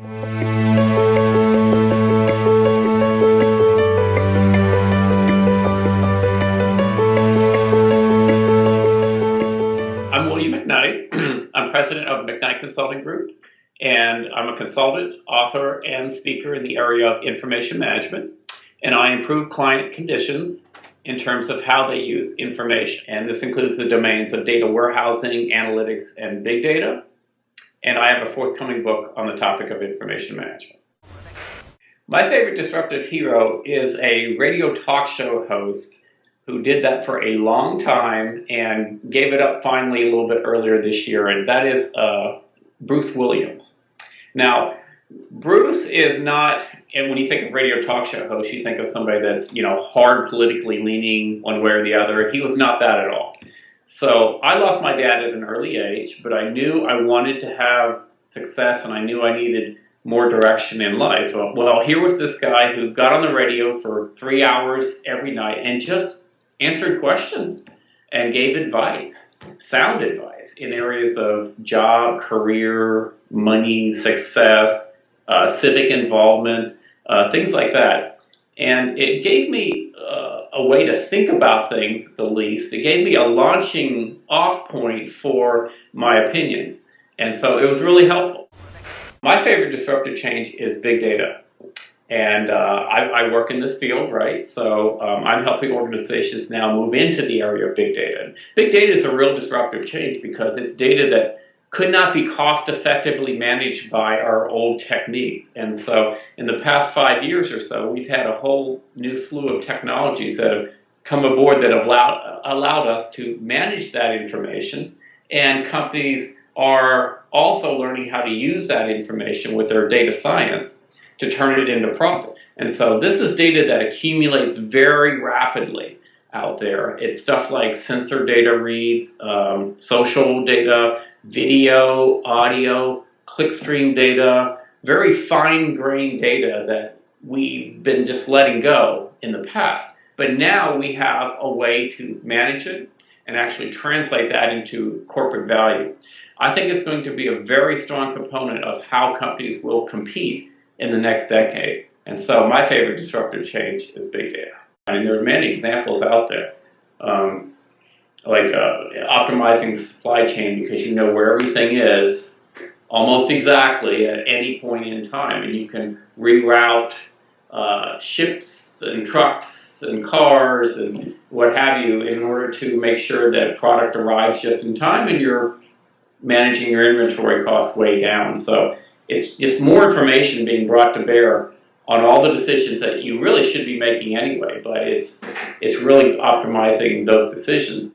I'm McKnight. I'm president of McKnight Consulting Group, and I'm a consultant, author, and speaker in the area of information management. And I improve client conditions in terms of how they use information. And this includes the domains of data warehousing, analytics, and big data. And I have a forthcoming book on the topic of information management. My favorite disruptive hero is a radio talk show host who did that for a long time and gave it up finally a little bit earlier this year, and that is Bruce Williams. Now, Bruce is not, and when you think of radio talk show host, you think of somebody that's, hard politically leaning one way or the other. He was not that at all. So I lost my dad at an early age, but I knew I wanted to have success and I knew I needed more direction in life. Well, here was this guy who got on the radio for 3 hours every night and just answered questions and gave advice, sound advice in areas of job, career, money, success, civic involvement, things like that. And it gave me a way to think about things, at the least. It gave me a launching off point for my opinions. And so it was really helpful. My favorite disruptive change is big data. And I work in this field, right? So I'm helping organizations now move into the area of big data. And big data is a real disruptive change because it's data that could not be cost effectively managed by our old techniques. And so in the past 5 years or so, we've had a whole new slew of technologies that have come aboard that have allowed us to manage that information. And companies are also learning how to use that information with their data science to turn it into profit. And so this is data that accumulates very rapidly out there. It's stuff like sensor data reads, social data, video, audio, clickstream data, very fine-grained data that we've been just letting go in the past. But now we have a way to manage it and actually translate that into corporate value. I think it's going to be a very strong component of how companies will compete in the next decade. And so my favorite disruptive change is big data. And there are many examples out there, like optimizing the supply chain because you know where everything is almost exactly at any point in time. And you can reroute ships and trucks and cars and what have you in order to make sure that product arrives just in time and you're managing your inventory costs way down. So it's just more information being brought to bear on all the decisions that you really should be making anyway, but it's really optimizing those decisions.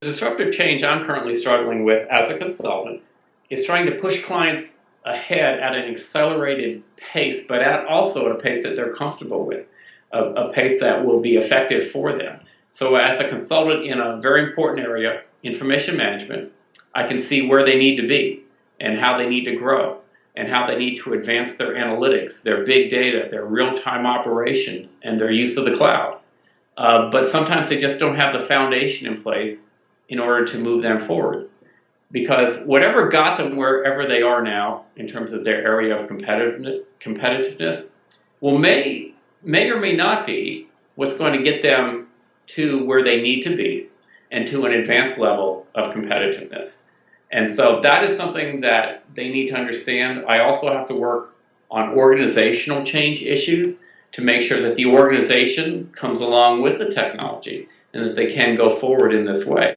The disruptive change I'm currently struggling with as a consultant is trying to push clients ahead at an accelerated pace, but also at a pace that they're comfortable with, a pace that will be effective for them. So as a consultant in a very important area, information management, I can see where they need to be and how they need to grow and how they need to advance their analytics, their big data, their real-time operations, and their use of the cloud. But sometimes they just don't have the foundation in place in order to move them forward. Because whatever got them wherever they are now in terms of their area of competitiveness may or may not be what's going to get them to where they need to be and to an advanced level of competitiveness. And so that is something that they need to understand. I also have to work on organizational change issues to make sure that the organization comes along with the technology and that they can go forward in this way.